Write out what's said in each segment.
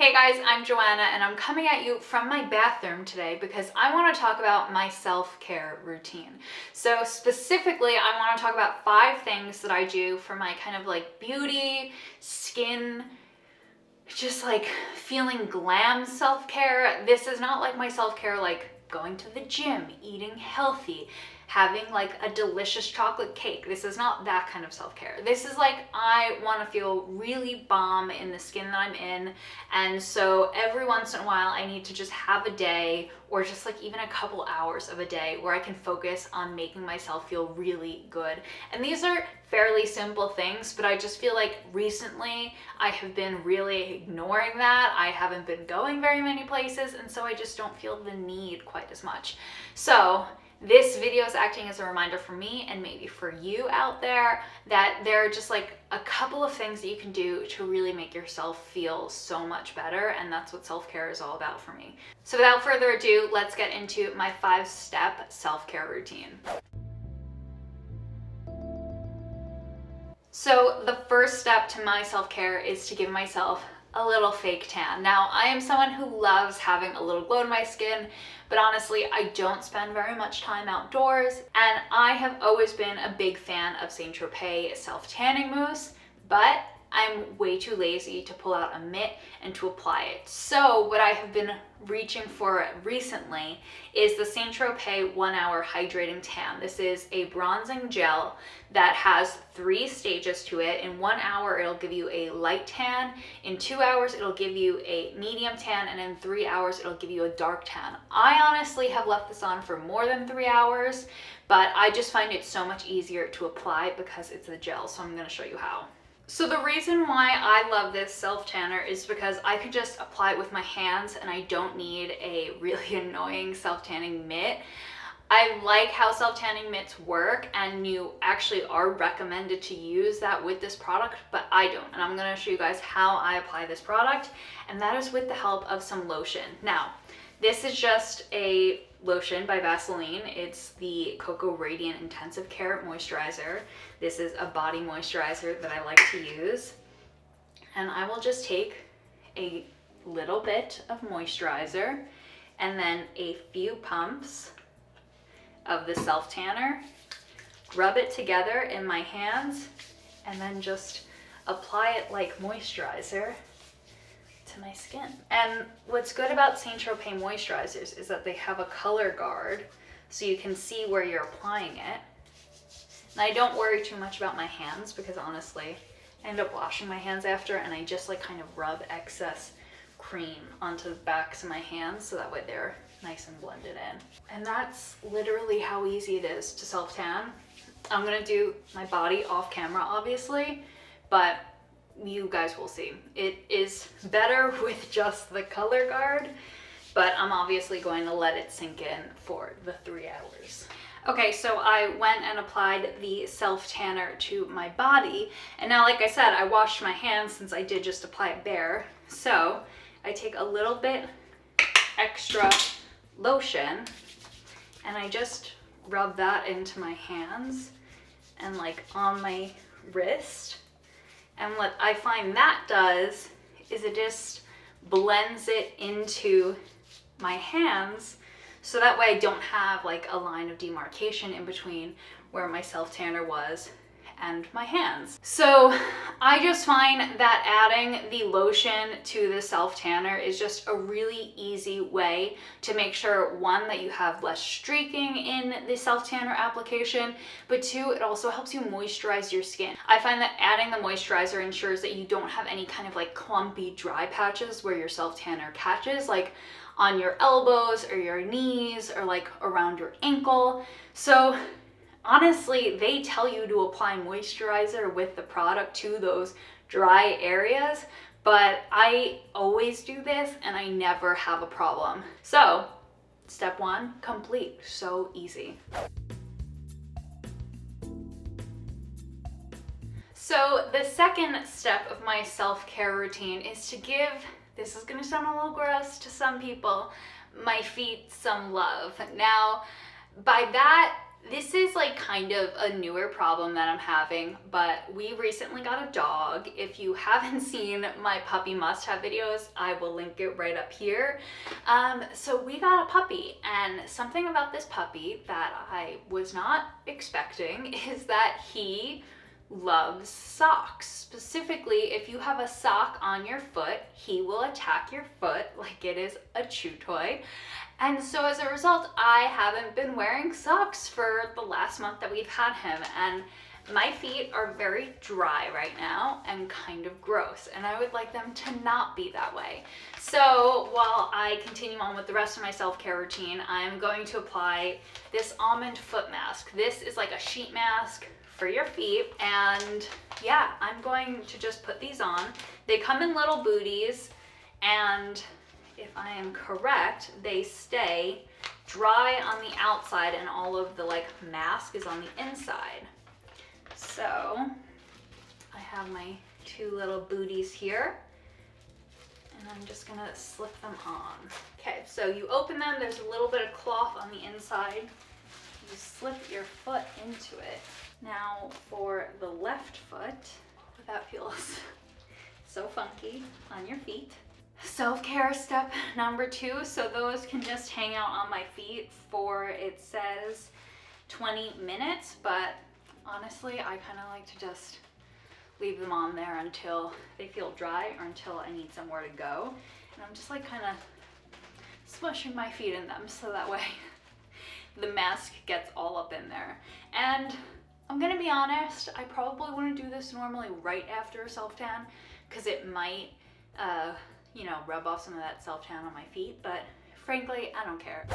Hey guys, I'm Joanna and I'm coming at you from my bathroom today because I want to talk about my self-care routine. So specifically, I want to talk about 5 things that I do for my kind of like beauty, skin, just like feeling glam self-care. This is not like my self-care like going to the gym, eating healthy, having like a delicious chocolate cake. This is not that kind of self-care. This is like I want to feel really bomb in the skin that I'm in, and so every once in a while I need to just have a day or just like even a couple hours of a day where I can focus on making myself feel really good. And these are fairly simple things, but I just feel like recently I have been really ignoring that. I haven't been going very many places, and so I just don't feel the need quite as much. So this video is acting as a reminder for me and maybe for you out there that there are just like a couple of things that you can do to really make yourself feel so much better, and that's what self-care is all about for me. So without further ado, let's get into my 5-step self-care routine. So the first step to my self-care is to give myself a little fake tan. Now, I am someone who loves having a little glow to my skin, but honestly, I don't spend very much time outdoors, and I have always been a big fan of Saint Tropez self-tanning mousse, but I'm way too lazy to pull out a mitt and to apply it. So what I have been reaching for recently is the Saint Tropez 1 Hour Hydrating Tan. This is a bronzing gel that has 3 stages to it. In 1 hour, it'll give you a light tan. In 2 hours, it'll give you a medium tan. And in 3 hours, it'll give you a dark tan. I honestly have left this on for more than 3 hours, but I just find it so much easier to apply because it's a gel. So I'm gonna show you how. So the reason why I love this self-tanner is because I could just apply it with my hands and I don't need a really annoying self-tanning mitt. I like how self-tanning mitts work, and you actually are recommended to use that with this product, but I don't. And I'm gonna show you guys how I apply this product, and that is with the help of some lotion. Now, this is just a lotion by Vaseline. It's the Cocoa Radiant Intensive Care Moisturizer. This is a body moisturizer that I like to use. And I will just take a little bit of moisturizer and then a few pumps of the self-tanner, rub it together in my hands, and then just apply it like moisturizer to my skin. And what's good about Saint Tropez moisturizers is that they have a color guard so you can see where you're applying it. And I don't worry too much about my hands because honestly, I end up washing my hands after, and I just like kind of rub excess cream onto the backs of my hands so that way they're nice and blended in. And that's literally how easy it is to self-tan. I'm gonna do my body off camera obviously, but you guys will see. It is better with just the color guard, but I'm obviously going to let it sink in for the 3 hours. Okay, so I went and applied the self-tanner to my body, and now like I said, I washed my hands since I did just apply it bare. So I take a little bit extra lotion and I just rub that into my hands and like on my wrist. And what I find that does is it just blends it into my hands, so that way I don't have like a line of demarcation in between where my self-tanner was and my hands. So I just find that adding the lotion to the self-tanner is just a really easy way to make sure, one, that you have less streaking in the self-tanner application, but 2, it also helps you moisturize your skin. I find that adding the moisturizer ensures that you don't have any kind of like clumpy dry patches where your self-tanner catches, like on your elbows or your knees or like around your ankle. So honestly, they tell you to apply moisturizer with the product to those dry areas, but I always do this and I never have a problem. So, step 1, complete. So easy. So the second step of my self-care routine is to give, this is gonna sound a little gross to some people, my feet some love. Now, by that, This is like kind of a newer problem that I'm having, but we recently got a dog. If you haven't seen my puppy must-have videos, I will link it right up here. So we got a puppy, and something about this puppy that I was not expecting is that he loves socks. Specifically, if you have a sock on your foot, he will attack your foot like it is a chew toy. And so as a result, I haven't been wearing socks for the last month that we've had him, and my feet are very dry right now and kind of gross, and I would like them to not be that way. So while I continue on with the rest of my self-care routine, I'm going to apply this almond foot mask. This is like a sheet mask for your feet, and yeah, I'm going to just put these on. They come in little booties, and if I am correct, they stay dry on the outside and all of the like mask is on the inside. So I have my two little booties here, and I'm just gonna slip them on. Okay, so you open them, there's a little bit of cloth on the inside. You slip your foot into it. Now for the left foot, that feels so funky on your feet. Self-care step number 2, so those can just hang out on my feet for, it says 20 minutes, but honestly, I kind of like to just leave them on there until they feel dry or until I need somewhere to go. And I'm just like kind of smushing my feet in them so that way the mask gets all up in there. And I'm gonna be honest, I probably wouldn't do this normally right after a self-tan because it might, you know, rub off some of that self-tan on my feet, but frankly, I don't care.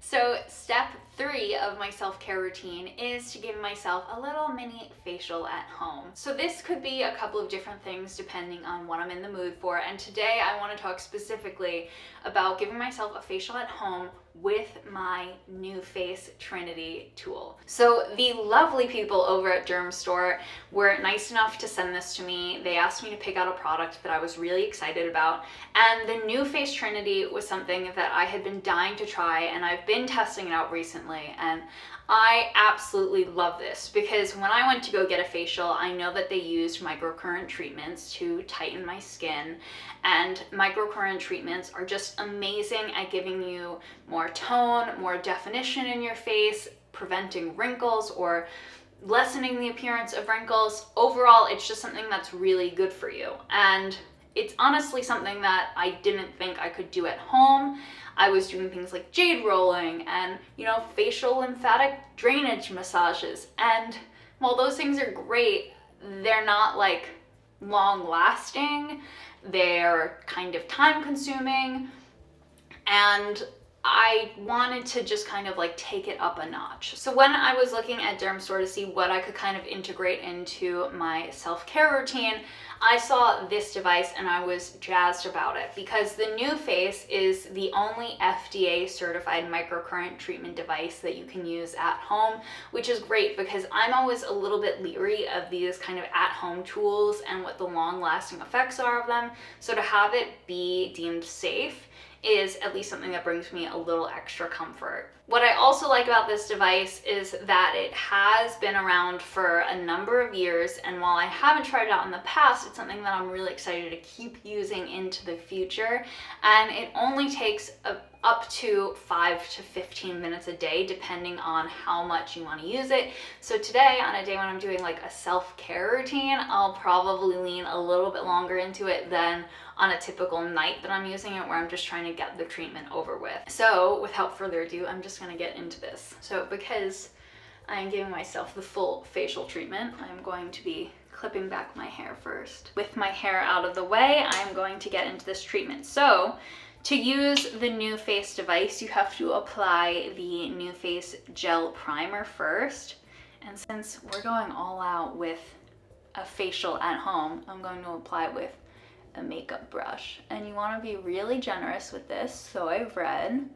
So step 3 of my self-care routine is to give myself a little mini facial at home. So this could be a couple of different things depending on what I'm in the mood for, and today I want to talk specifically about giving myself a facial at home with my NuFace Trinity tool. So the lovely people over at Derm Store were nice enough to send this to me. They asked me to pick out a product that I was really excited about, and the NuFace Trinity was something that I had been dying to try, and I've been testing it out recently, and I absolutely love this because when I went to go get a facial, I know that they used microcurrent treatments to tighten my skin, and microcurrent treatments are just amazing at giving you more tone, more definition in your face, preventing wrinkles or lessening the appearance of wrinkles. Overall, it's just something that's really good for you. And it's honestly something that I didn't think I could do at home. I was doing things like jade rolling and, you know, facial lymphatic drainage massages. And while those things are great, they're not like long lasting. They're kind of time consuming. And I wanted to just kind of like take it up a notch. So when I was looking at Derm Store to see what I could kind of integrate into my self-care routine, I saw this device and I was jazzed about it because the NuFace is the only FDA certified microcurrent treatment device that you can use at home, which is great because I'm always a little bit leery of these kind of at-home tools and what the long-lasting effects are of them. So to have it be deemed safe is at least something that brings me a little extra comfort. What I also like about this device is that it has been around for a number of years, and while I haven't tried it out in the past, it's something that I'm really excited to keep using into the future, and it only takes up to 5 to 15 minutes a day depending on how much you want to use it. So today, on a day when I'm doing like a self-care routine, I'll probably lean a little bit longer into it than on a typical night that I'm using it where I'm just trying to get the treatment over with. So without further ado, I'm just gonna get into this. So because I am giving myself the full facial treatment, I'm going to be clipping back my hair first. With my hair out of the way, I'm going to get into this treatment. So to use the NuFace device, you have to apply the NuFace gel primer first. And since we're going all out with a facial at home, I'm going to apply it with a makeup brush. And you want to be really generous with this, so I've read,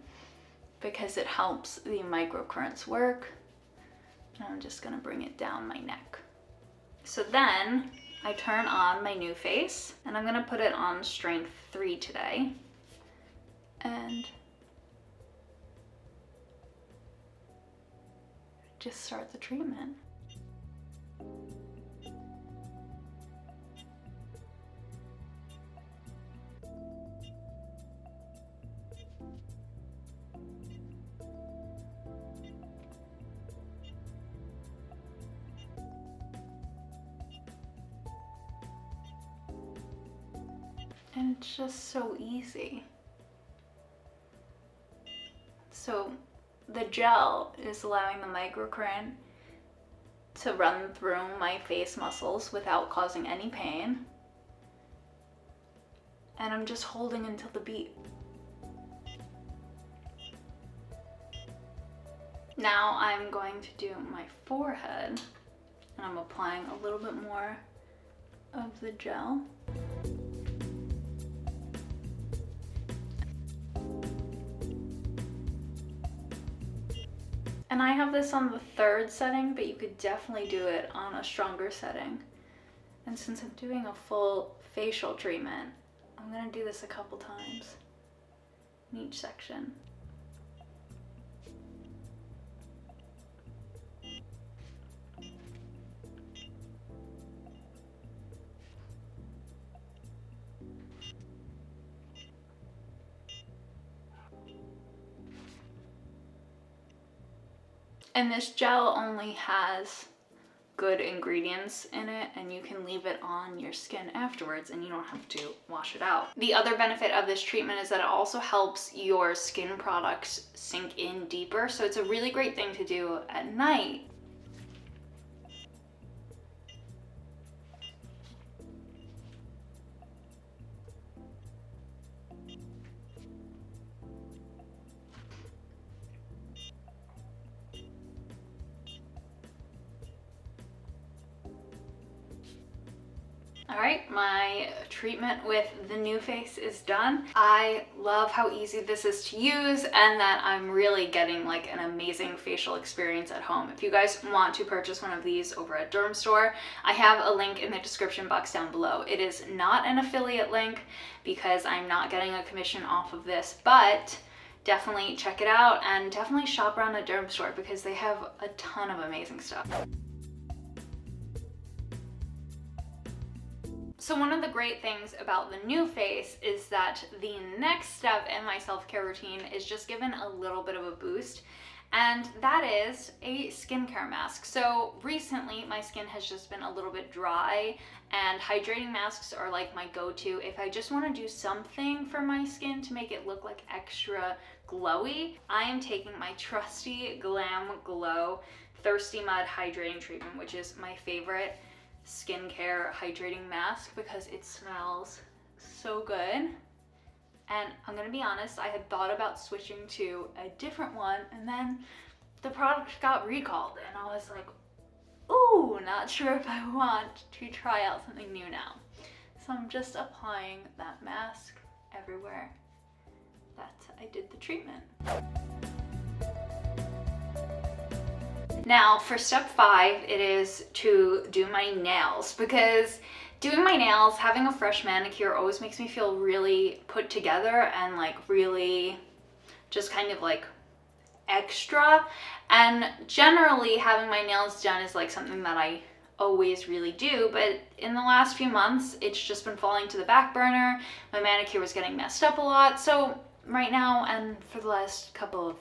because it helps the microcurrents work. And I'm just going to bring it down my neck. So then I turn on my NuFace, and I'm going to put it on strength 3 today. And just start the treatment. And it's just so easy. So the gel is allowing the microcurrent to run through my face muscles without causing any pain. And I'm just holding until the beat. Now I'm going to do my forehead, and I'm applying a little bit more of the gel. And I have this on the 3rd setting, but you could definitely do it on a stronger setting. And since I'm doing a full facial treatment, I'm gonna do this a couple times in each section. And this gel only has good ingredients in it, and you can leave it on your skin afterwards and you don't have to wash it out. The other benefit of this treatment is that it also helps your skin products sink in deeper, so it's a really great thing to do at night. All right, my treatment with the NuFace is done. I love how easy this is to use and that I'm really getting like an amazing facial experience at home. If you guys want to purchase one of these over at Derm Store, I have a link in the description box down below. It is not an affiliate link because I'm not getting a commission off of this, but definitely check it out and definitely shop around at Derm Store because they have a ton of amazing stuff. So one of the great things about the NuFace is that the next step in my self-care routine is just given a little bit of a boost, and that is a skincare mask. So recently my skin has just been a little bit dry, and hydrating masks are like my go-to if I just want to do something for my skin to make it look like extra glowy. I am taking my trusty Glam Glow Thirsty Mud Hydrating Treatment, which is my favorite skincare hydrating mask because it smells so good. And I'm gonna be honest, I had thought about switching to a different one, and then the product got recalled and I was like, ooh, not sure if I want to try out something new now. So I'm just applying that mask everywhere that I did the treatment. Now for step 5, it is to do my nails, because doing my nails, having a fresh manicure always makes me feel really put together and like really just kind of like extra. And generally having my nails done is like something that I always really do, but in the last few months it's just been falling to the back burner. My manicure was getting messed up a lot, so right now and for the last couple of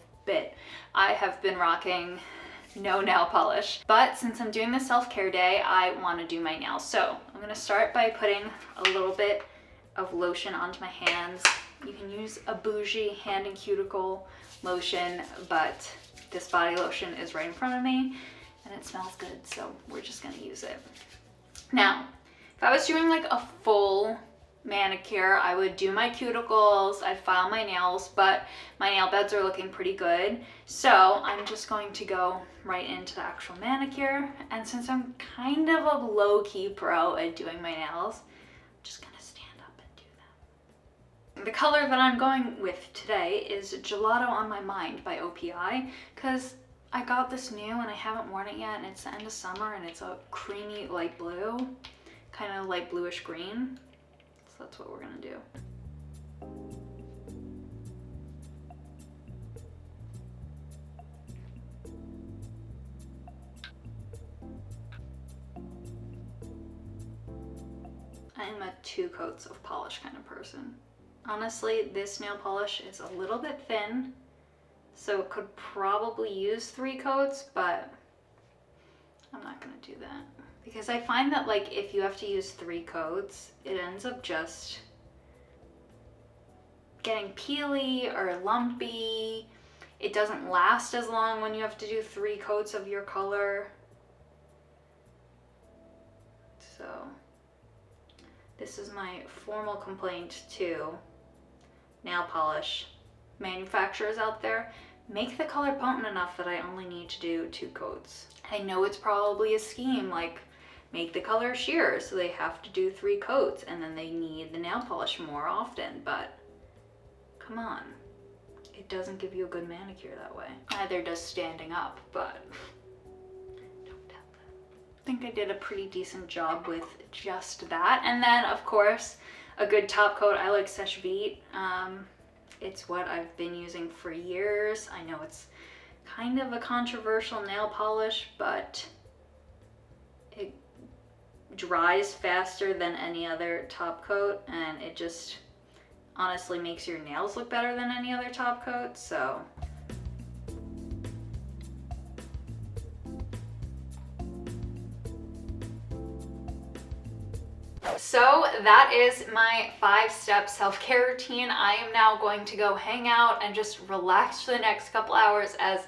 I have been rocking no nail polish. But since I'm doing the self-care day, I want to do my nails. So I'm going to start by putting a little bit of lotion onto my hands. You can use a bougie hand and cuticle lotion, but this body lotion is right in front of me and it smells good, so we're just going to use it. Now, if I was doing like a full manicure, I would do my cuticles, I'd file my nails, but my nail beds are looking pretty good. So I'm just going to go right into the actual manicure. And since I'm kind of a low-key pro at doing my nails, I'm just gonna stand up and do them. The color that I'm going with today is Gelato on My Mind by OPI, because I got this new and I haven't worn it yet, and it's the end of summer and it's a creamy light blue, kind of like bluish green. So that's what we're gonna do. I'm a 2 coats of polish kind of person. Honestly, this nail polish is a little bit thin, so it could probably use 3 coats, but I'm not gonna do that. Because I find that like if you have to use 3 coats, it ends up just getting peely or lumpy. It doesn't last as long when you have to do 3 coats of your color. So this is my formal complaint to nail polish manufacturers out there. Make the color potent enough that I only need to do 2 coats. I know it's probably a scheme, like make the color sheer so they have to do 3 coats and then they need the nail polish more often, but come on. It doesn't give you a good manicure that way. Neither does standing up, but don't tell them. I think I did a pretty decent job with just that. And then of course, a good top coat. I like Seche Vite. It's what I've been using for years. I know it's kind of a controversial nail polish, but it dries faster than any other top coat, and it just honestly makes your nails look better than any other top coat, so. So that is my 5-step self-care routine. I am now going to go hang out and just relax for the next couple hours as,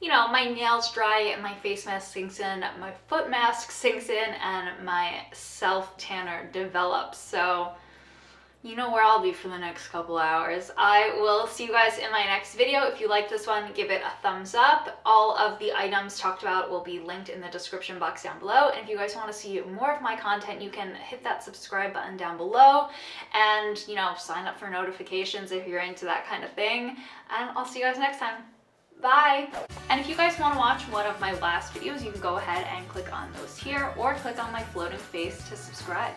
you know, my nails dry and my face mask sinks in, my foot mask sinks in, and my self-tanner develops. So you know where I'll be for the next couple hours. I will see you guys in my next video. If you like this one, give it a thumbs up. All of the items talked about will be linked in the description box down below. And if you guys want to see more of my content, you can hit that subscribe button down below and, you know, sign up for notifications if you're into that kind of thing. And I'll see you guys next time. Bye! And if you guys want to watch one of my last videos, you can go ahead and click on those here or click on my floating face to subscribe.